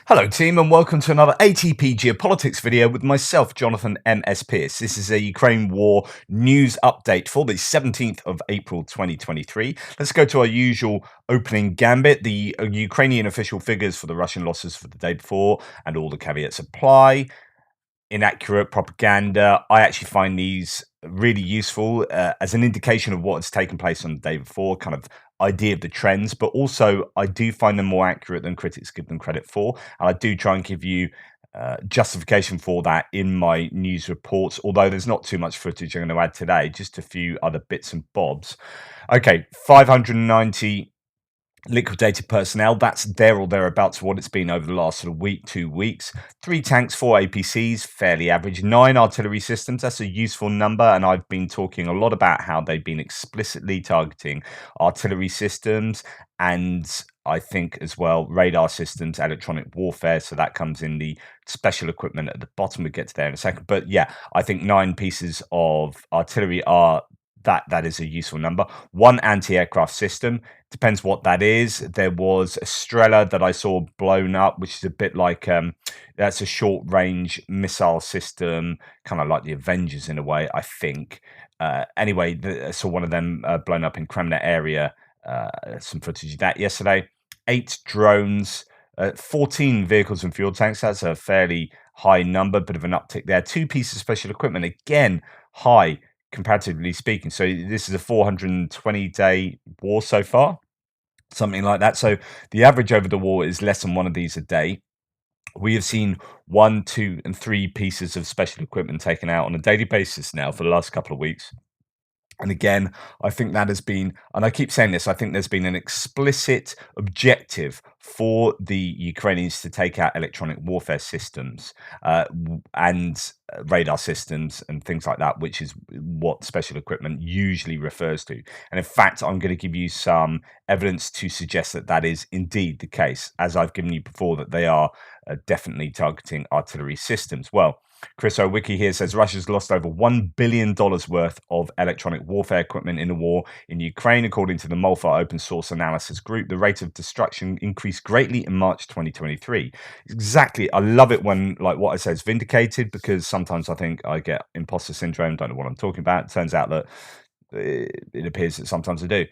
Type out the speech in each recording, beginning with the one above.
Hello team and welcome to another ATP Geopolitics video with myself, Jonathan M.S. Pearce. This is a Ukraine war news update for the 17th of April 2023. Let's go to our usual opening gambit. The Ukrainian official figures for the Russian losses for the day before and all the caveats apply. Inaccurate propaganda. I actually find these really useful as an indication of what has taken place on the day before, kind of idea of the trends, but also I do find them more accurate than critics give them credit for. And I do try and give you justification for that in my news reports, although there's not too much footage I'm going to add today, just a few other bits and bobs. Okay, 590 liquidated personnel, that's there or thereabouts what it's been over the last sort of week, 2 weeks. 3 tanks, 4 APCs, fairly average. 9 artillery systems, that's a useful number, and I've been talking a lot about how they've been explicitly targeting artillery systems and I think as well radar systems, electronic warfare, so that comes in the special equipment at the bottom. We'll get to there in a second, but yeah, I think 9 pieces of artillery are that is a useful number. 1 anti-aircraft system, depends what that is. There was a Strela that I saw blown up, which is a bit like that's a short range missile system, kind of like the Avengers in a way, I think. Anyway, I saw one of them blown up in Kremna area. Some footage of that yesterday. 8 drones, 14 vehicles and fuel tanks. That's a fairly high number, bit of an uptick there. 2 pieces of special equipment, again high comparatively speaking. So this is a 420-day war so far, something like that. So the average over the war is less than one of these a day. We have seen 1, 2, and 3 pieces of special equipment taken out on a daily basis now for the last couple of weeks. And again, I think that has been, and I keep saying this, I think there's been an explicit objective for the Ukrainians to take out electronic warfare systems and radar systems and things like that, which is what special equipment usually refers to. And in fact, I'm going to give you some evidence to suggest that that is indeed the case, as I've given you before, that they are definitely targeting artillery systems. Well, Chris O'Wiki here says Russia's lost over $1 billion worth of electronic warfare equipment in the war in Ukraine, according to the Molfar open source analysis group. The rate of destruction increased greatly in March 2023. Exactly. I love it when, like, what I say is vindicated, because sometimes I think I get imposter syndrome, don't know what I'm talking about. It turns out that it appears that sometimes I do,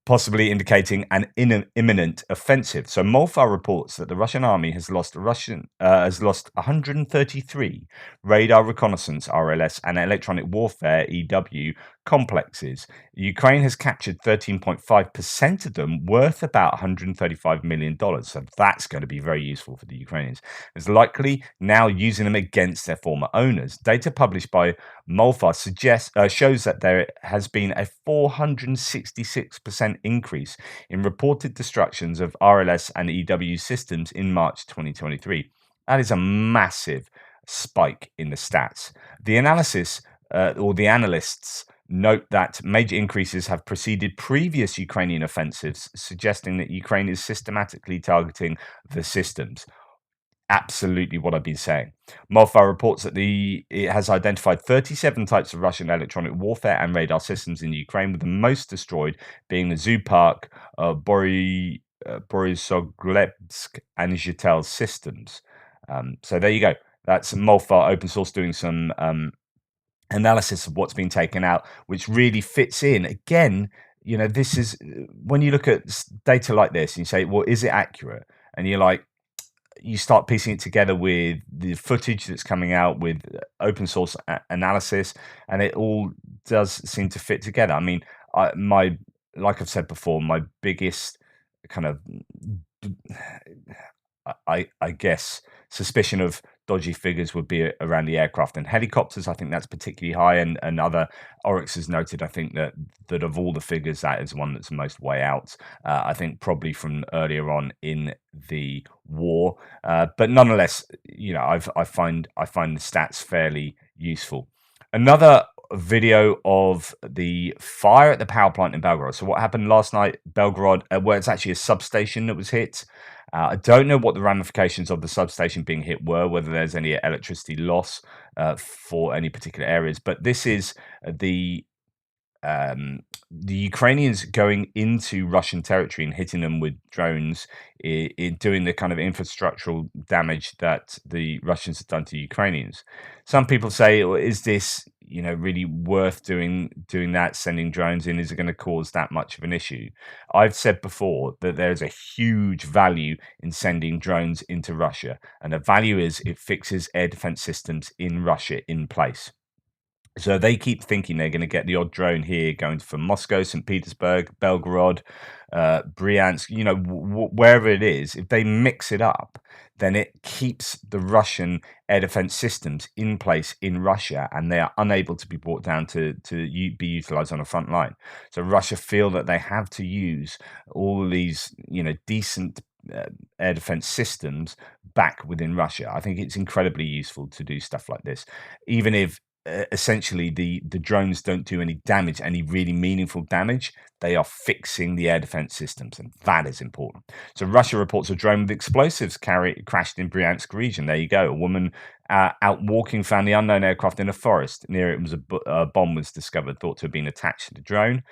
possibly indicating an imminent offensive. So Molfar reports that the Russian army has lost 133 radar reconnaissance (RLS) and electronic warfare (EW) complexes. Ukraine has captured 13.5% of them, worth about $135 million. So that's going to be very useful for the Ukrainians. It's likely now using them against their former owners. Data published by Molfar shows that there has been a 466% increase in reported destructions of RLS and EW systems in March 2023. That is a massive spike in the stats. The analysis or the analysts note that major increases have preceded previous Ukrainian offensives, suggesting that Ukraine is systematically targeting the systems. Absolutely what I've been saying. Molfar reports that it has identified 37 types of Russian electronic warfare and radar systems in Ukraine, with the most destroyed being the Zoopark, Borisogledsk, and Zhytel systems. So there you go. That's Molfar open source doing some analysis of what's been taken out, which really fits in. Again, you know, this is when you look at data like this and you say, well, is it accurate? And you're like, you start piecing it together with the footage that's coming out with open source analysis, and it all does seem to fit together. I mean, like I've said before, my biggest kind of, I guess, suspicion of dodgy figures would be around the aircraft and helicopters. I think that's particularly high, and other Oryx has noted, I think that of all the figures, that is one that's most way out. I think probably from earlier on in the war, but nonetheless, you know, I find the stats fairly useful. Another video of the fire at the power plant in Belgorod. So what happened last night, Belgorod, where it's actually a substation that was hit. I don't know what the ramifications of the substation being hit were, whether there's any electricity loss for any particular areas, but this is the the Ukrainians going into Russian territory and hitting them with drones, doing the kind of infrastructural damage that the Russians have done to Ukrainians. Some people say, well, is this really worth doing that, sending drones in? Is it going to cause that much of an issue? I've said before that there's a huge value in sending drones into Russia, and the value is it fixes air defense systems in Russia in place. So they keep thinking they're going to get the odd drone here going from Moscow, St. Petersburg, Belgorod, Bryansk, wherever it is. If they mix it up, then it keeps the Russian air defense systems in place in Russia, and they are unable to be brought down to be utilized on the front line. So Russia feel that they have to use all of these, decent air defense systems back within Russia. I think it's incredibly useful to do stuff like this, even if essentially the drones don't do any damage, any really meaningful damage. They are fixing the air defense systems, and that is important. So Russia reports a drone with explosives crashed in Bryansk region. There you go. A woman out walking found the unknown aircraft in a forest. Near it was a bomb was discovered, thought to have been attached to the drone.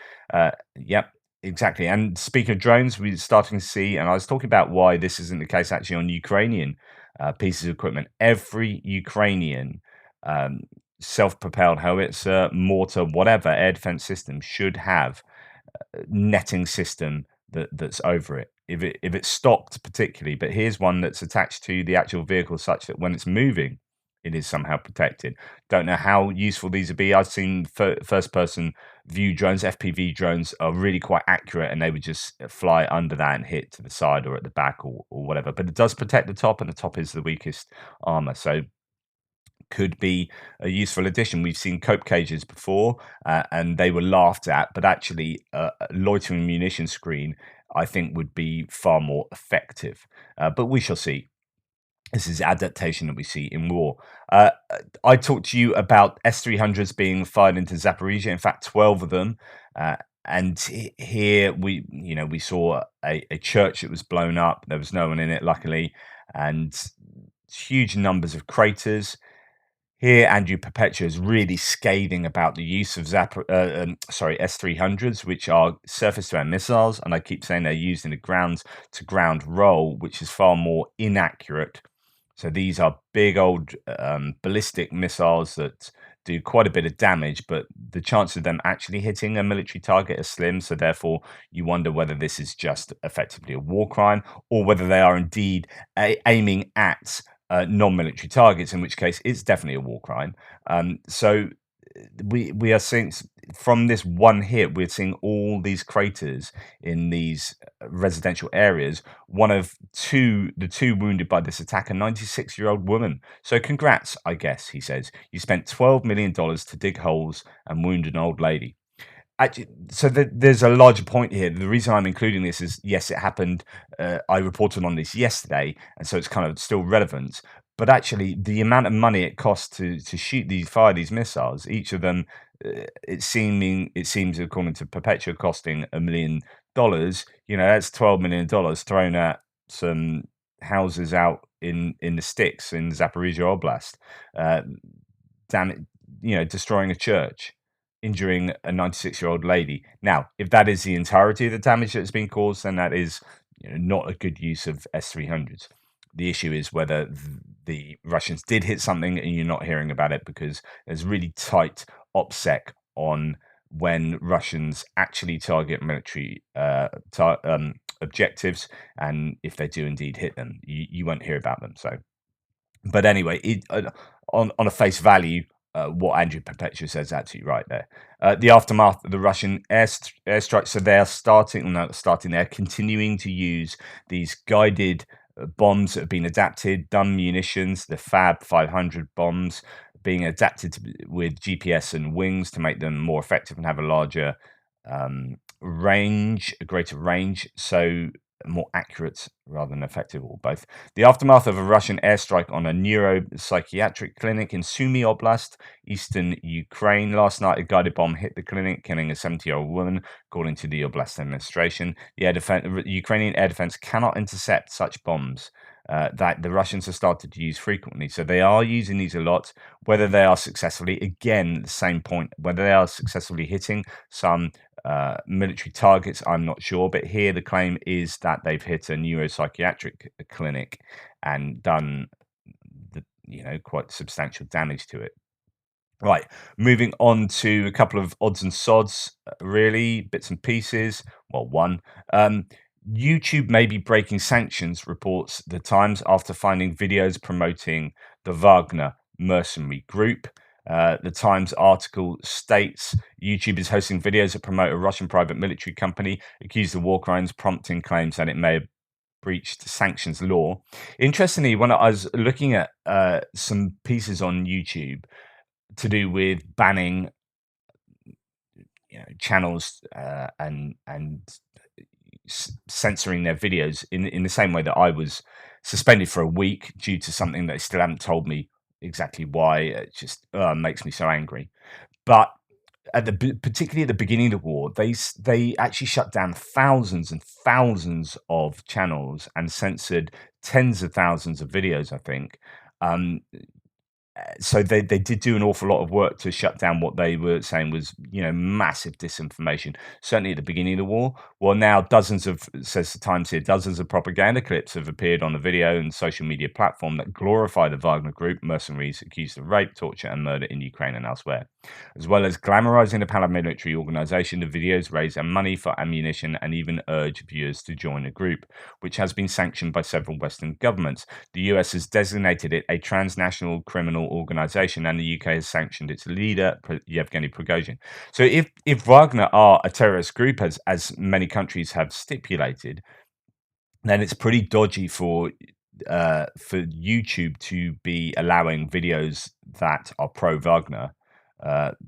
Yep. Exactly. And speaking of drones, we're starting to see, and I was talking about why this isn't the case actually on Ukrainian pieces of equipment. Every Ukrainian um, self-propelled howitzer, mortar, whatever air defense system should have a netting system that's over it. If it stopped particularly, but here's one that's attached to the actual vehicle such that when it's moving, it is somehow protected. Don't know how useful these would be. I've seen first-person view drones, FPV drones are really quite accurate, and they would just fly under that and hit to the side or at the back or whatever. But it does protect the top, and the top is the weakest armor. So could be a useful addition. We've seen cope cages before, and they were laughed at, but actually, a loitering munition screen, I think, would be far more effective. But we shall see. This is adaptation that we see in war. I talked to you about S-300s being fired into Zaporizhia. In fact, 12 of them. And here we saw a church that was blown up. There was no one in it, luckily, and huge numbers of craters. Here, Andrew Perpetua is really scathing about the use of S-300s, which are surface-to-air missiles, and I keep saying they're used in a ground-to-ground role, which is far more inaccurate. So these are big old ballistic missiles that do quite a bit of damage, but the chance of them actually hitting a military target is slim. So therefore, you wonder whether this is just effectively a war crime, or whether they are indeed aiming at non-military targets, in which case it's definitely a war crime. So we are seeing from this one hit, we're seeing all these craters in these residential areas. One of the two wounded by this attack, a 96-year-old woman. So congrats, I guess, he says. You spent $12 million to dig holes and wound an old lady. Actually, so there's a larger point here. The reason I'm including this is, yes, it happened. I reported on this yesterday, and so it's kind of still relevant. But actually, the amount of money it costs to fire these missiles, each of them, it seems according to Perpetua, costing $1 million. That's $12 million thrown at some houses out in the sticks in Zaporizhia Oblast. Damn it, destroying a church, injuring a 96-year-old lady. Now, if that is the entirety of the damage that's been caused, then that is not a good use of S-300s. The issue is whether the Russians did hit something and you're not hearing about it because there's really tight OPSEC on when Russians actually target military objectives, and if they do indeed hit them, you won't hear about them. So, but anyway, on a face value, what Andrew Perpetua says is absolutely right there. The aftermath of the Russian airstrike, so they're continuing to use these guided bombs that have been adapted, dumb munitions, the Fab 500 bombs being adapted with GPS and wings to make them more effective and have a larger range, a greater range. So more accurate rather than effective, or both. The aftermath of a Russian airstrike on a neuropsychiatric clinic in Sumy Oblast, eastern Ukraine. Last night, a guided bomb hit the clinic, killing a 70-year-old woman, according to the Oblast administration. The Ukrainian air defense cannot intercept such bombs that the Russians have started to use frequently. So they are using these a lot. Whether they are successfully, again, the same point, whether they are successfully hitting some military targets, I'm not sure, but here the claim is that they've hit a neuropsychiatric clinic and done quite substantial damage to it. Right, moving on to a couple of odds and sods, really, bits and pieces. Well, one. Um, YouTube may be breaking sanctions, reports The Times, after finding videos promoting the Wagner mercenary group. The Times article states YouTube is hosting videos that promote a Russian private military company accused of war crimes, prompting claims that it may have breached sanctions law. Interestingly, when I was looking at some pieces on YouTube, to do with banning channels and censoring their videos in the same way that I was suspended for a week due to something that they still haven't told me exactly why. It just makes me so angry. But particularly at the beginning of the war, they actually shut down thousands and thousands of channels and censored tens of thousands of videos, I think. Um, so they did do an awful lot of work to shut down what they were saying was massive disinformation, certainly at the beginning of the war. Well, now says the Times here, dozens of propaganda clips have appeared on the video and social media platform that glorify the Wagner group mercenaries accused of rape, torture and murder in Ukraine and elsewhere. As well as glamorizing the paramilitary organization, the videos raise money for ammunition and even urge viewers to join a group which has been sanctioned by several Western governments. The US has designated it a transnational criminal organization, and the UK has sanctioned its leader, Yevgeny Prigozhin. So, if Wagner are a terrorist group, as many countries have stipulated, then it's pretty dodgy for YouTube to be allowing videos that are pro Wagner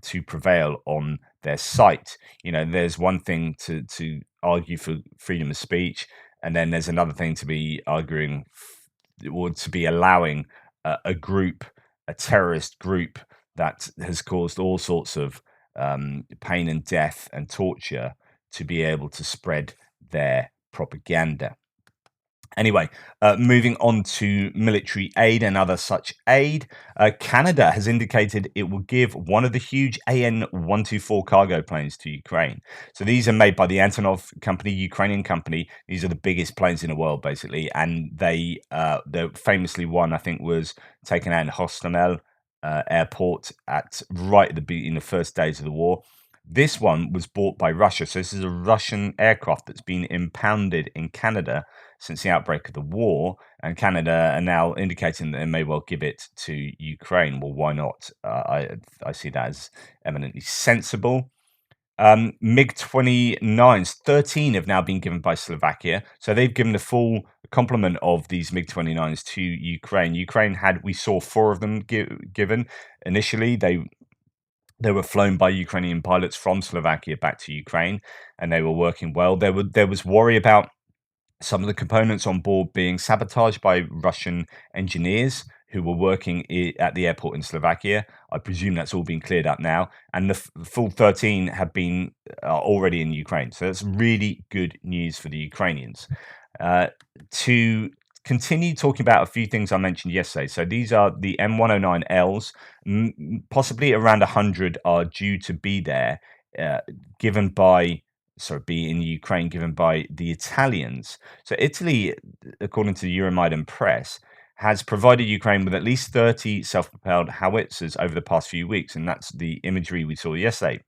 to prevail on their site. There's one thing to argue for freedom of speech, and then there's another thing to be arguing or to be allowing a group, a terrorist group that has caused all sorts of pain and death and torture to be able to spread their propaganda. Anyway, moving on to military aid and other such aid, Canada has indicated it will give one of the huge AN-124 cargo planes to Ukraine. So these are made by the Antonov company, Ukrainian company. These are the biggest planes in the world, basically, and the famously one I think was taken out in Hostomel airport in the first days of the war. This one was bought by Russia, so this is a Russian aircraft that's been impounded in Canada since the outbreak of the war, and Canada are now indicating that they may well give it to Ukraine. Well, why not? I see that as eminently sensible. MiG-29s, 13 have now been given by Slovakia. So they've given the full complement of these MiG-29s to Ukraine. We saw 4 of them given. Initially, they were flown by Ukrainian pilots from Slovakia back to Ukraine, and they were working well. There was worry about some of the components on board being sabotaged by Russian engineers who were working at the airport in Slovakia. I presume that's all been cleared up now, and the full 13 have been already in Ukraine. So that's really good news for the Ukrainians. To continue talking about a few things I mentioned yesterday. So these are the M109Ls, possibly around 100 are due to be there, given by be in Ukraine, given by the Italians. So Italy, according to the Euromaidan press, has provided Ukraine with at least 30 self-propelled howitzers over the past few weeks, and that's the imagery we saw yesterday.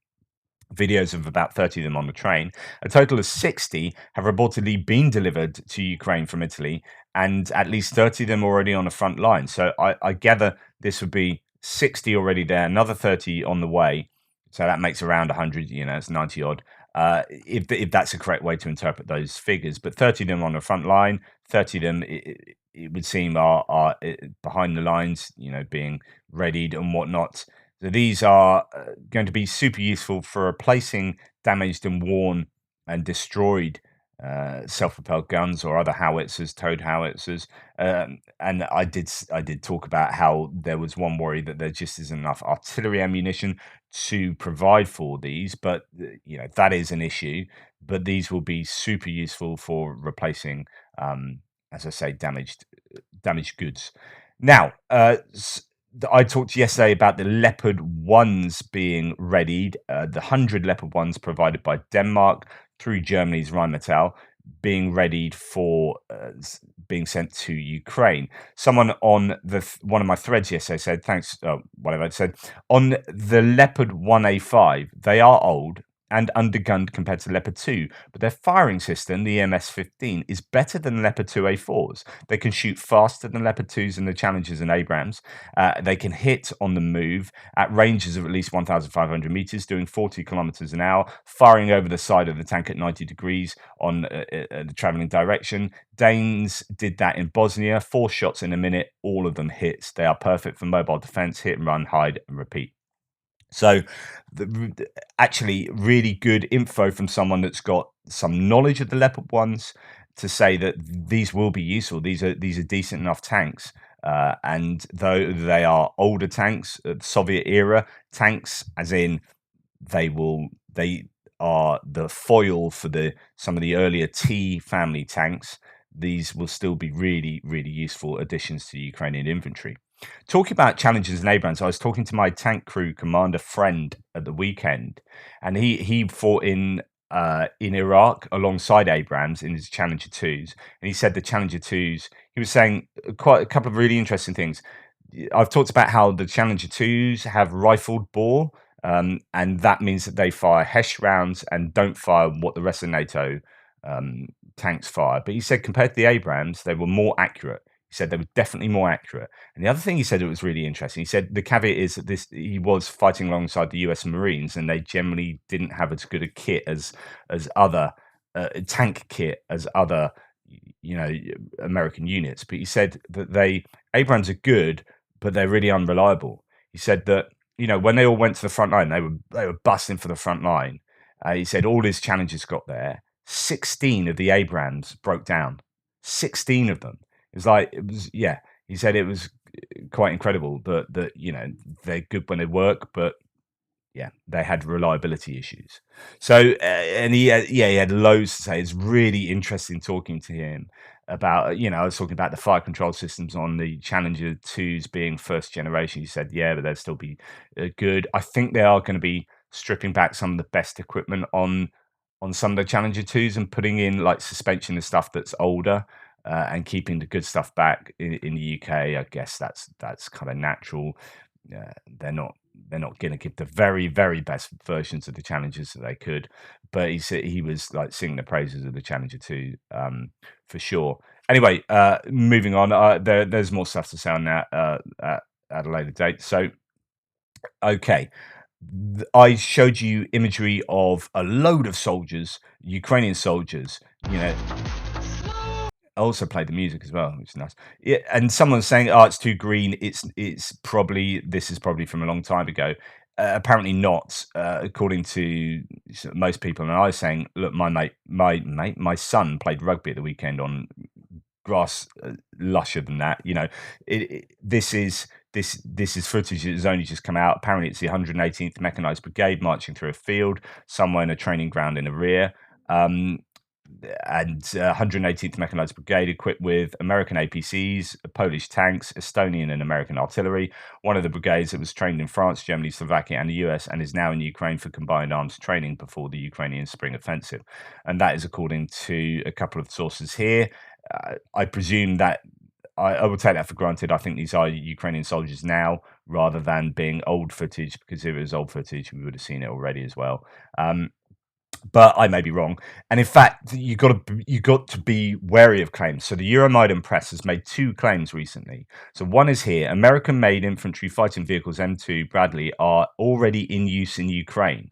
Videos of about 30 of them on the train. A total of 60 have reportedly been delivered to Ukraine from Italy, and at least 30 of them already on the front line. So I gather this would be 60 already there, another 30 on the way. So that makes around 100, it's 90 odd. If that's a correct way to interpret those figures. But 30 of them on the front line, 30 of them, it would seem, are behind the lines, being readied and whatnot. So these are going to be super useful for replacing damaged and worn and destroyed self-propelled guns or other howitzers, towed howitzers. And I did talk about how there was one worry that there just isn't enough artillery ammunition to provide for these, but that is an issue. But these will be super useful for replacing, as I say, damaged goods. Now, I talked yesterday about the Leopard 1s being readied, the 100 Leopard 1s provided by Denmark through Germany's Rheinmetall being readied for being sent to Ukraine. Someone on one of my threads yesterday said, thanks, whatever, it said, on the Leopard 1A5, they are old and undergunned compared to Leopard 2, but their firing system, the EMS-15, is better than Leopard 2A4s. They can shoot faster than Leopard 2s and the Challengers and Abrams. They can hit on the move at ranges of at least 1,500 meters, doing 40 kilometers an hour, firing over the side of the tank at 90 degrees on the traveling direction. Danes did that in Bosnia, 4 shots in a minute, all of them hits. They are perfect for mobile defense, hit and run, hide and repeat. So, actually, really good info from someone that's got some knowledge of the Leopard ones to say that these will be useful. These are decent enough tanks, and though they are older tanks, Soviet era tanks, as in they are the foil for some of the earlier T family tanks. These will still be really, really useful additions to the Ukrainian infantry. Talking about challenges and Abrams, I was talking to my tank crew commander friend at the weekend, and he fought in Iraq alongside Abrams in his Challenger 2s, and he said the Challenger 2s. He was saying quite a couple of really interesting things. I've talked about how the Challenger 2s have rifled bore, and that means that they fire Hesh rounds and don't fire what the rest of NATO um, tanks fire. But he said compared to the Abrams, they were more accurate. He said they were definitely more accurate. And the other thing he said that was really interesting, he said the caveat is that he was fighting alongside the US Marines, and they generally didn't have as good a kit as other tank kit as other American units. But he said that Abrams are good, but they're really unreliable. He said that when they all went to the front line, they were busting for the front line. He said all his Challengers got there. 16 of the Abrams broke down. 16 of them. Yeah. He said it was quite incredible, but that they're good when they work, but yeah, they had reliability issues. So, and he had loads to say. It's really interesting talking to him about, I was talking about the fire control systems on the Challenger 2s being first generation. He said, yeah, but they'll still be good. I think they are going to be stripping back some of the best equipment on some of the Challenger 2s and putting in like suspension and stuff that's older, and keeping the good stuff back in the UK. I guess that's kind of natural. They're not going to give the very, very best versions of the Challengers that they could, but he said he was like singing the praises of the Challenger 2, for sure. Anyway, moving on. There's more stuff to say on that at a later date. So, okay. I showed you imagery of a load of soldiers, Ukrainian soldiers, I also played the music as well, which is nice. Yeah, and someone's saying, "Oh, it's too green." This is probably from a long time ago. Apparently not, according to most people. And I was saying, "Look, my son played rugby at the weekend on grass lusher than that. This is footage that has only just come out. Apparently, it's the 118th Mechanized Brigade marching through a field somewhere in a training ground in the rear. And 118th Mechanized Brigade equipped with American APCs, Polish tanks, Estonian and American artillery. One of the brigades that was trained in France, Germany, Slovakia, and the US, and is now in Ukraine for combined arms training before the Ukrainian spring offensive. And that is according to a couple of sources here. I presume that I will take that for granted. I think these are Ukrainian soldiers now, rather than being old footage, because if it was old footage, we would have seen it already as well. But I may be wrong. And in fact, you got to be wary of claims. So the Euromaidan press has made 2 claims recently. So one is here: American-made infantry fighting vehicles M2 Bradley are already in use in Ukraine.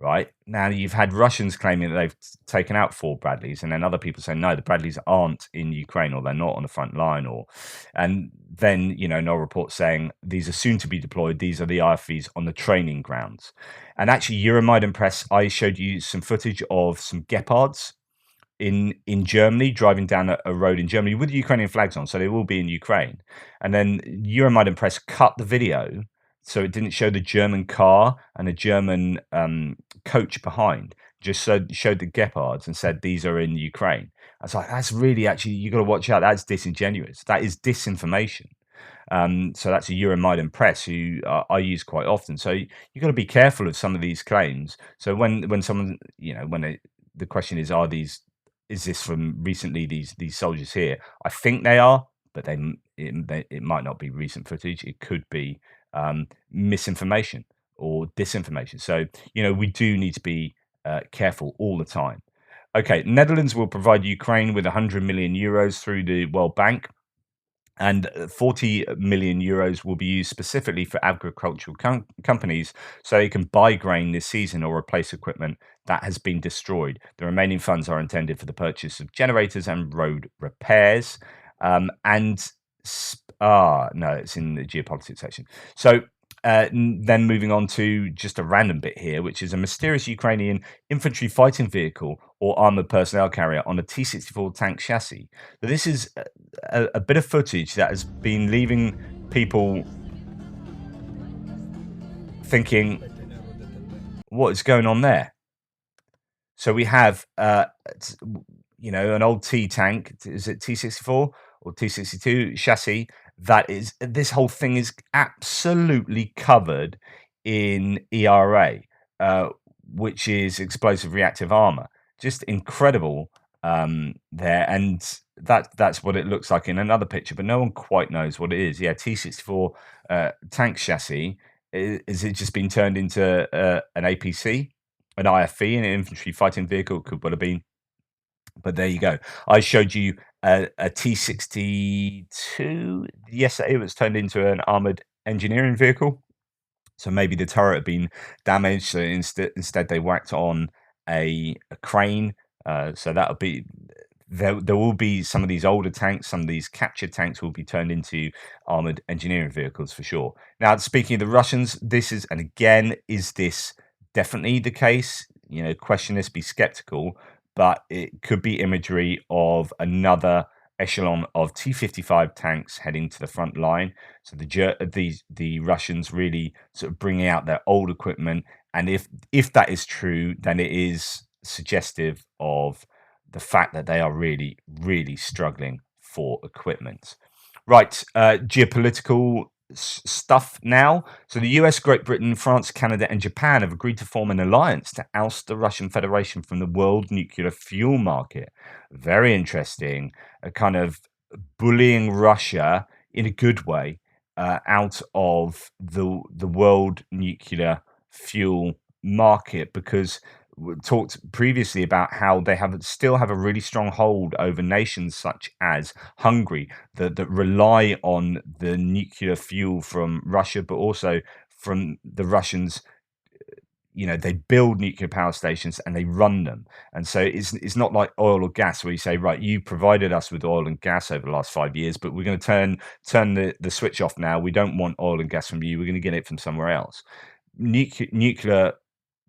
Right now, you've had Russians claiming that they've taken out 4 Bradleys, and then other people saying no, the Bradleys aren't in Ukraine, or they're not on the front line, and then no reports saying these are soon to be deployed. These are the IFVs on the training grounds. And actually, Euromaidan Press, I showed you some footage of some Gepards in Germany, driving down a road in Germany with Ukrainian flags on, so they will be in Ukraine. And then Euromaidan Press cut the video so it didn't show the German car and a German coach behind, just showed the Gepards and said these are in Ukraine. I was like, that's really, actually, you got to watch out. That's disingenuous. That is disinformation. So that's a Euromaidan Press who I use quite often. So you've got to be careful of some of these claims. So when someone, the question is, is this from recently, these soldiers here? I think they are, but it might not be recent footage. It could be misinformation or disinformation. So we do need to be careful all the time. Okay, Netherlands will provide Ukraine with 100 million euros through the World Bank, and 40 million euros will be used specifically for agricultural companies so they can buy grain this season or replace equipment that has been destroyed. The remaining funds are intended for the purchase of generators and road repairs. No, it's in the geopolitics section. So then moving on to just a random bit here, which is a mysterious Ukrainian infantry fighting vehicle or armored personnel carrier on a T-64 tank chassis. So this is a bit of footage that has been leaving people thinking, what is going on there? So we have, an old T tank. Is it T-64 or T-62 chassis? This whole thing is absolutely covered in ERA, which is explosive reactive armor. Just incredible there, and that's what it looks like in another picture, but no one quite knows what it is. Yeah, T-64 tank chassis. Is it just been turned into an APC? An IFV, an infantry fighting vehicle, could well have been. But there you go. I showed you a T-62 yesterday. It was turned into an armored engineering vehicle. So maybe the turret had been damaged. So instead they whacked on a crane. So that'll be there will be some of these older tanks, some of these captured tanks will be turned into armored engineering vehicles for sure. Now, speaking of the Russians, and again, is this definitely the case? Question this, be skeptical, but it could be imagery of another echelon of T-55 tanks heading to the front line. So the Russians really sort of bringing out their old equipment, and if that is true, then it is suggestive of the fact that they are really, really struggling for equipment. Right, geopolitical stuff now. So the US, Great Britain, France, Canada, and Japan have agreed to form an alliance to oust the Russian Federation from the world nuclear fuel market. Very interesting. A kind of bullying Russia in a good way out of the world nuclear fuel market, because we talked previously about how they still have a really strong hold over nations such as Hungary that rely on the nuclear fuel from Russia, but also from the Russians. They build nuclear power stations and they run them, and so it's not like oil or gas where you say, right, you provided us with oil and gas over the last 5 years, but we're going to turn the switch off now. We don't want oil and gas from you. We're going to get it from somewhere else. Nuclear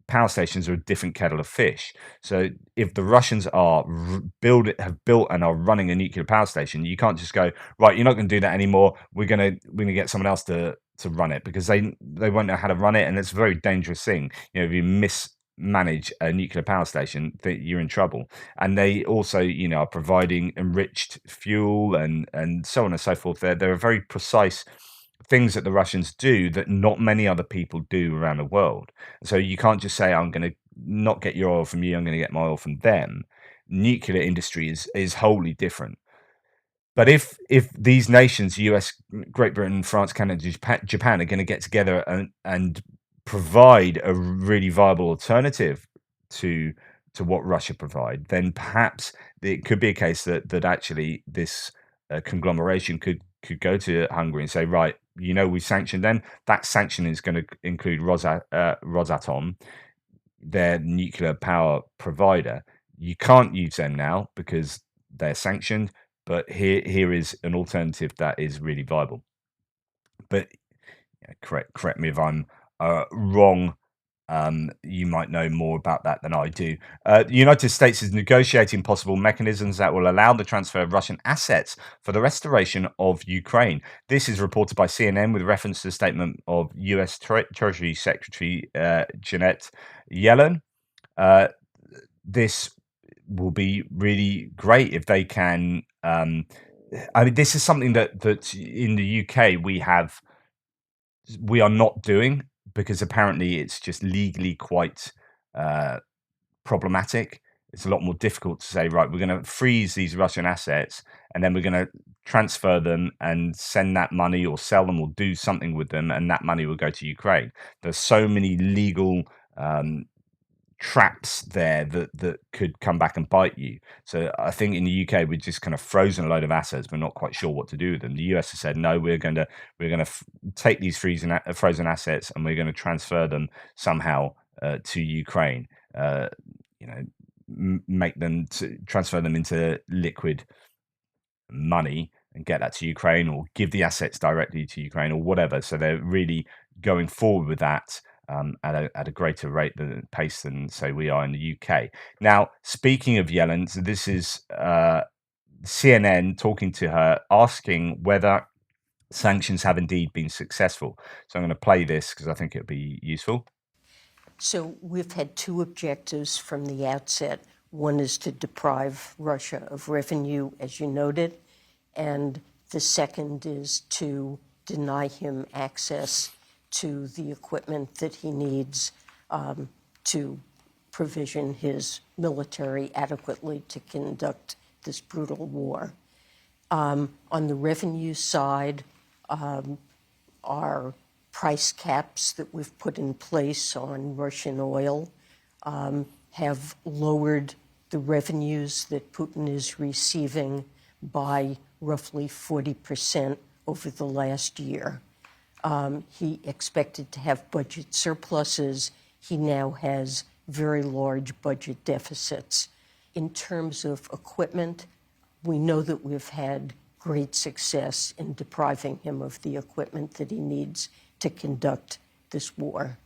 power stations are a different kettle of fish. So if the Russians have built and are running a nuclear power station, you can't just go, right, you're not going to do that anymore. We're going to get someone else to run it, because they won't know how to run it, and it's a very dangerous thing. If you mismanage a nuclear power station, that you're in trouble. And they also, are providing enriched fuel and so on and so forth. There are very precise things that the Russians do that not many other people do around the world. So you can't just say, I'm going to not get your oil from you, I'm going to get my oil from them. Nuclear industry is wholly different. But if these nations, US, Great Britain, France, Canada, Japan, are going to get together and provide a really viable alternative to what Russia provide, then perhaps it could be a case that actually this conglomeration could go to Hungary and say, right, we sanctioned them. That sanction is going to include Rosatom, their nuclear power provider. You can't use them now because they're sanctioned, but here is an alternative that is really viable. But correct me if I'm wrong. You might know more about that than I do. The United States is negotiating possible mechanisms that will allow the transfer of Russian assets for the restoration of Ukraine. This is reported by CNN with reference to the statement of US Treasury Secretary Janet Yellen. This will be really great if they can I mean, this is something that in the UK we are not doing because apparently it's just legally quite uh, problematic. It's a lot more difficult to say, right, we're going to freeze these Russian assets and then we're going to transfer them and send that money or sell them or do something with them, and that money will go to Ukraine. There's so many legal um, traps there that could come back and bite you. So I think in the UK we're just kind of frozen a load of assets. We're not quite sure what to do with them. The US has said no, we're going to take these frozen assets and we're going to transfer them somehow to Ukraine. Uh, you know, make them to transfer them into liquid money and get that to Ukraine, or give the assets directly to Ukraine, or whatever. So they're really going forward with that at a greater rate than pace than say we are in the UK. Now, speaking of Yellen, so this is CNN talking to her, asking whether sanctions have indeed been successful. So I'm going to play this because I think it'll be useful. So we've had two objectives from the outset. One is to deprive Russia of revenue, as you noted, and the second is to deny him access to the equipment that he needs to provision his military adequately to conduct this brutal war. On the revenue side, our price caps that we've put in place on Russian oil have lowered the revenues that Putin is receiving by roughly 40% over the last year. He expected to have budget surpluses. He now has very large budget deficits. In terms of equipment, we know that we've had great success in depriving him of the equipment that he needs to conduct this war.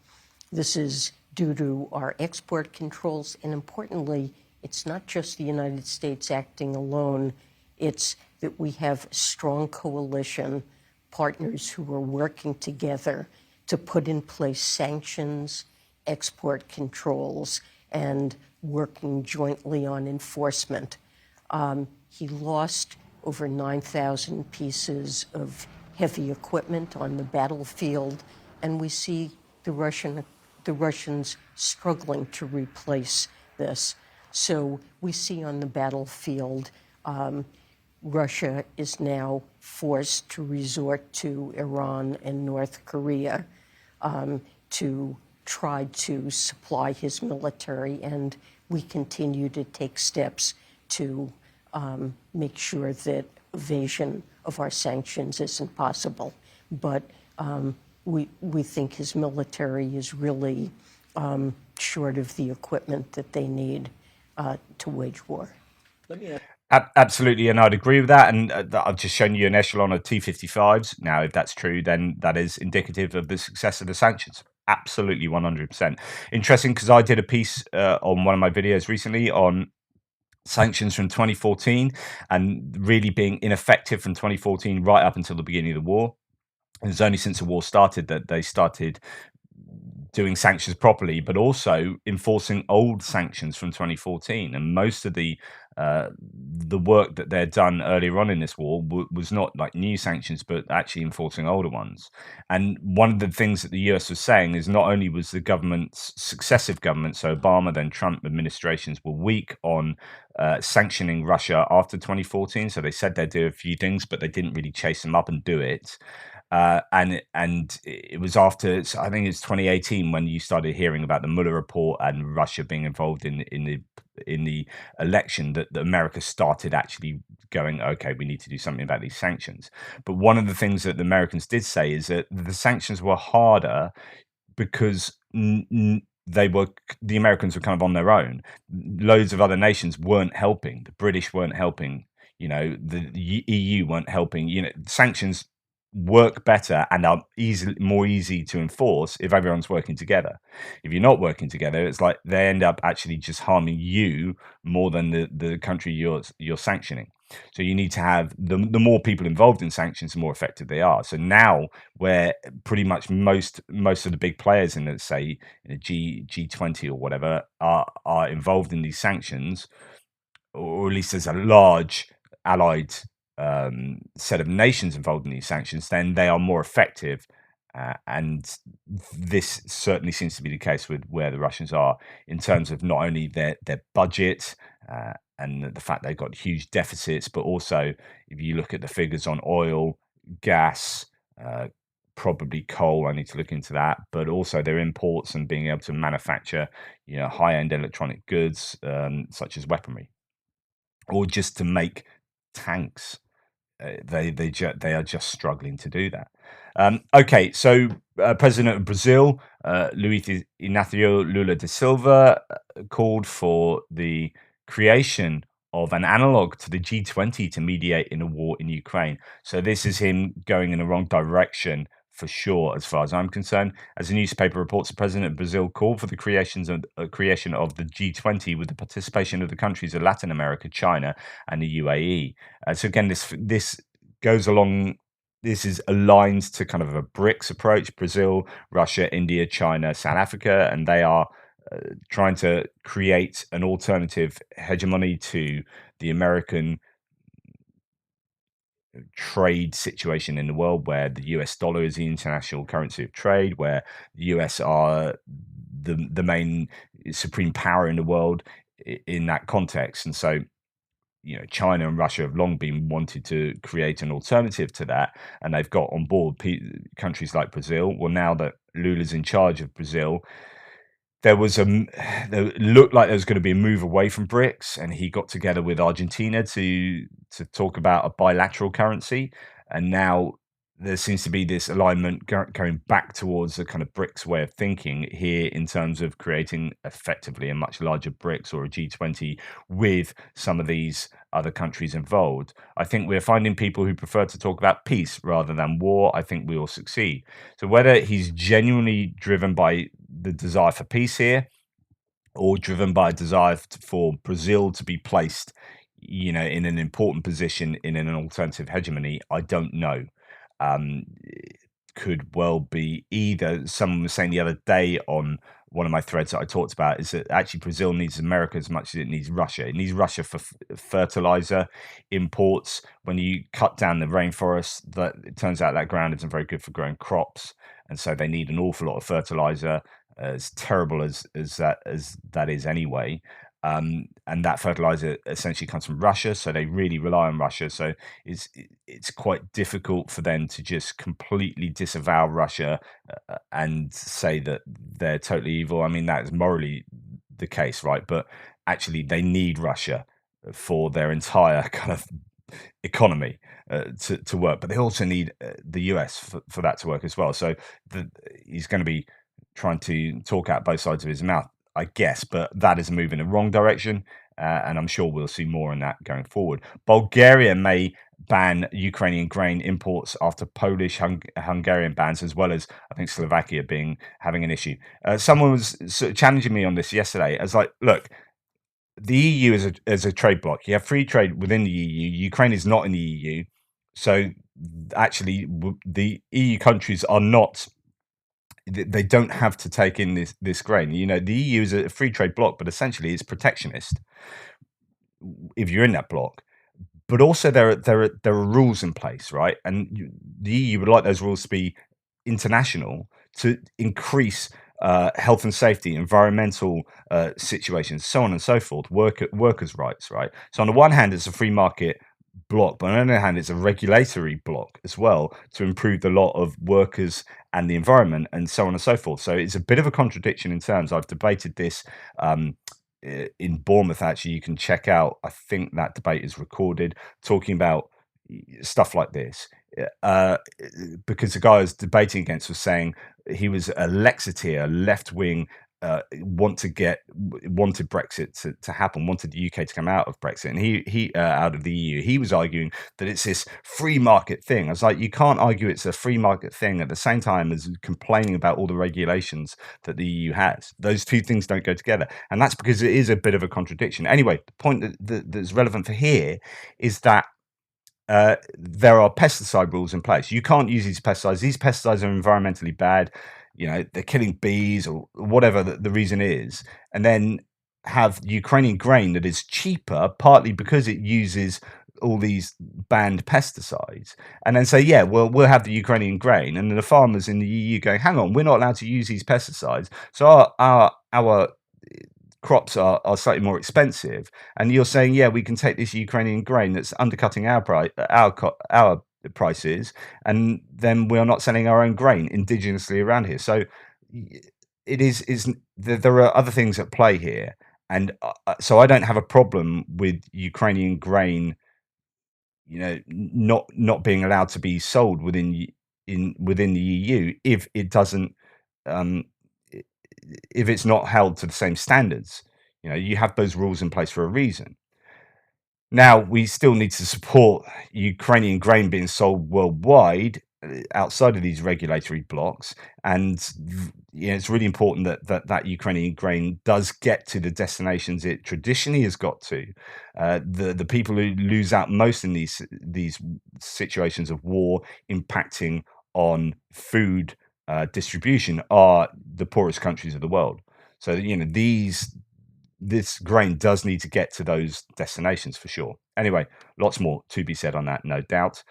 This is due to our export controls, and importantly, it's not just the United States acting alone. It's that we have a strong coalition, partners who are working together to put in place sanctions, export controls, and working jointly on enforcement. He lost over 9,000 pieces of heavy equipment on the battlefield, and we see the Russians struggling to replace this. So we see on the battlefield, Russia is now forced to resort to Iran and North Korea to try to supply his military, and we continue to take steps to make sure that evasion of our sanctions isn't possible. But we think his military is really short of the equipment that they need to wage war. Absolutely, and I'd agree with that. And I've just shown you an echelon of T-55s. Now, if that's true, then that is indicative of the success of the sanctions. Absolutely, 100%. Interesting, because I did a piece on one of my videos recently on sanctions from 2014 and really being ineffective from 2014 right up until the beginning of the war. And it's only since the war started that they started doing sanctions properly, but also enforcing old sanctions from 2014. And most of the work that they'd done earlier on in this war was not like new sanctions, but actually enforcing older ones. And one of the things that the US was saying is not only was the government's successive governments, so Obama then Trump administrations, were weak on sanctioning Russia after 2014. So they said they'd do a few things, but they didn't really chase them up and do it. And it was after, I think it's 2018 when you started hearing about the Mueller report and Russia being involved in the election that America started actually going, okay, we need to do something about these sanctions. But one of the things that the Americans did say is that the sanctions were harder because the Americans were kind of on their own. Loads of other nations weren't helping. The British weren't helping. The EU weren't helping. Sanctions work better and are more easy to enforce if everyone's working together. If you're not working together, it's like they end up actually just harming you more than the country you're sanctioning. So you need to have the more people involved in sanctions, the more effective they are. So now, where pretty much most of the big players in, let's say, G20 or whatever, are involved in these sanctions, or at least there's a large allied set of nations involved in these sanctions, then they are more effective. And this certainly seems to be the case with where the Russians are in terms of not only their budget and the fact they've got huge deficits, but also if you look at the figures on oil, gas, uh, probably coal. I need to look into that, but also their imports and being able to manufacture, high-end electronic goods such as weaponry, or just to make tanks. They are just struggling to do that. Okay, so President of Brazil, Luiz Inácio Lula da Silva, called for the creation of an analog to the G20 to mediate in a war in Ukraine. So this is him going in the wrong direction for sure, as far as I'm concerned. As the newspaper reports, the president of Brazil called for the creation of the G20 with the participation of the countries of Latin America, China, and the UAE. So again, this goes along. This is aligned to kind of a BRICS approach: Brazil, Russia, India, China, South Africa, and they are trying to create an alternative hegemony to the American trade situation in the world, where the US dollar is the international currency of trade, where the US are the main supreme power in the world in that context. And so China and Russia have long been wanted to create an alternative to that, and they've got on board countries like Brazil. Well, now that Lula's in charge of Brazil, there was there looked like there was going to be a move away from BRICS, and he got together with Argentina to talk about a bilateral currency, and now there seems to be this alignment going back towards the kind of BRICS way of thinking here in terms of creating effectively a much larger BRICS or a G20 with some of these other countries involved. I think we're finding people who prefer to talk about peace rather than war. I think we will succeed. So whether he's genuinely driven by the desire for peace here, or driven by a desire for Brazil to be placed, in an important position in an alternative hegemony, I don't know. It could well be either. Someone was saying the other day on one of my threads that I talked about is that actually Brazil needs America as much as it needs Russia. It needs Russia for fertilizer imports. When you cut down the rainforest, that it turns out that ground isn't very good for growing crops, and so they need an awful lot of fertilizer. As terrible as that is anyway, and that fertilizer essentially comes from Russia, so they really rely on Russia. So it's quite difficult for them to just completely disavow Russia and say that they're totally evil. I mean, that is morally the case, right? But actually, they need Russia for their entire kind of economy to work, but they also need the US for that to work as well. So he's going to be trying to talk out both sides of his mouth, I guess, but that is a move in the wrong direction, and I'm sure we'll see more on that going forward. Bulgaria may ban Ukrainian grain imports after Polish Hungarian bans, as well as I think Slovakia having an issue. Someone was sort of challenging me on this yesterday. I was like, look, the EU is a trade bloc. You have free trade within the EU. Ukraine is not in the EU, so actually the EU countries are not. They don't have to take in this grain. The EU is a free trade bloc, but essentially it's protectionist if you're in that bloc. But also there are rules in place, right? And the EU would like those rules to be international to increase health and safety, environmental situations, so on and so forth, workers' rights, right? So on the one hand, it's a free market block, but on the other hand, it's a regulatory block as well to improve the lot of workers and the environment, and so on and so forth. So it's a bit of a contradiction in terms. I've debated this in Bournemouth. Actually, you can check out. I think that debate is recorded, talking about stuff like this. Because the guy I was debating against was saying he was a Lexiteer, left wing, wanted Brexit to happen, wanted the UK to come out of Brexit, and he out of the EU. He was arguing that it's this free market thing. I was like, you can't argue it's a free market thing at the same time as complaining about all the regulations that the EU has. Those two things don't go together, and that's because it is a bit of a contradiction. Anyway, the point that's relevant for here is that there are pesticide rules in place. You can't use these pesticides. These pesticides are environmentally bad. They're killing bees or whatever the reason is. And then have Ukrainian grain that is cheaper, partly because it uses all these banned pesticides, and then say, yeah, well, we'll have the Ukrainian grain, and then the farmers in the EU going, hang on, we're not allowed to use these pesticides, so our crops are slightly more expensive, and you're saying, yeah, we can take this Ukrainian grain that's undercutting our price, our prices, and then we're not selling our own grain indigenously around here. So it is there are other things at play here, and so I don't have a problem with Ukrainian grain, not being allowed to be sold within the EU if it doesn't um, if it's not held to the same standards. You have those rules in place for a reason. Now, we still need to support Ukrainian grain being sold worldwide outside of these regulatory blocks, and it's really important that Ukrainian grain does get to the destinations it traditionally has got to. The people who lose out most in these situations of war impacting on food distribution are the poorest countries of the world. So this grain does need to get to those destinations for sure. Anyway, lots more to be said on that, no doubt.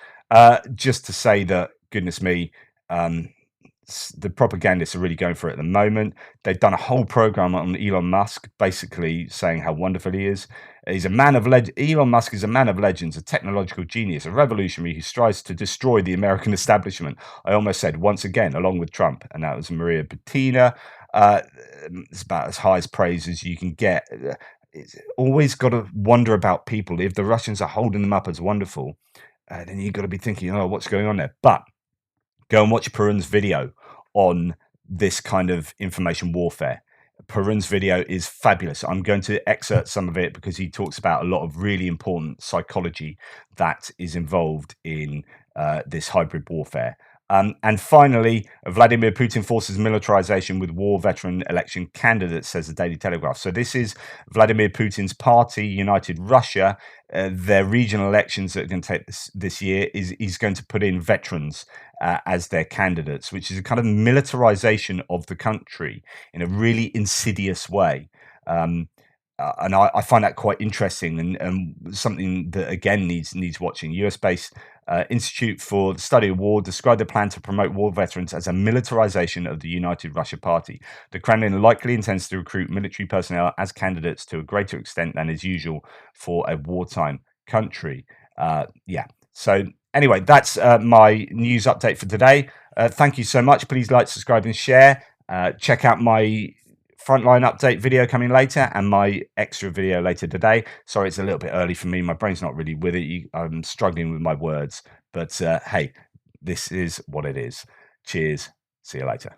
Just to say that, goodness me, the propagandists are really going for it at the moment. They've done a whole program on Elon Musk, basically saying how wonderful he is. He's a man of Elon Musk is a man of legends, a technological genius, a revolutionary who strives to destroy the American establishment. I almost said once again, along with Trump, and that was Maria Butina. It's about as high as praise as you can get. It's always got to wonder about people. If the Russians are holding them up as wonderful, then you've got to be thinking, oh, what's going on there? But go and watch Perun's video on this kind of information warfare. Perun's video is fabulous. I'm going to excerpt some of it because he talks about a lot of really important psychology that is involved in this hybrid warfare. And finally, Vladimir Putin forces militarization with war veteran election candidate, says the Daily Telegraph. So this is Vladimir Putin's party, United Russia. Their regional elections that are going to take this year he's going to put in veterans as their candidates, which is a kind of militarization of the country in a really insidious way. And I find that quite interesting and something that again needs watching. US-based Institute for the Study of War described the plan to promote war veterans as a militarization of the United Russia Party. The Kremlin likely intends to recruit military personnel as candidates to a greater extent than is usual for a wartime country. So anyway, that's my news update for today. Thank you so much. Please like, subscribe, and share. Check out my frontline update video coming later and my extra video later today. Sorry, it's a little bit early for me. My brain's not really with it. I'm struggling with my words. But hey, this is what it is. Cheers. See you later.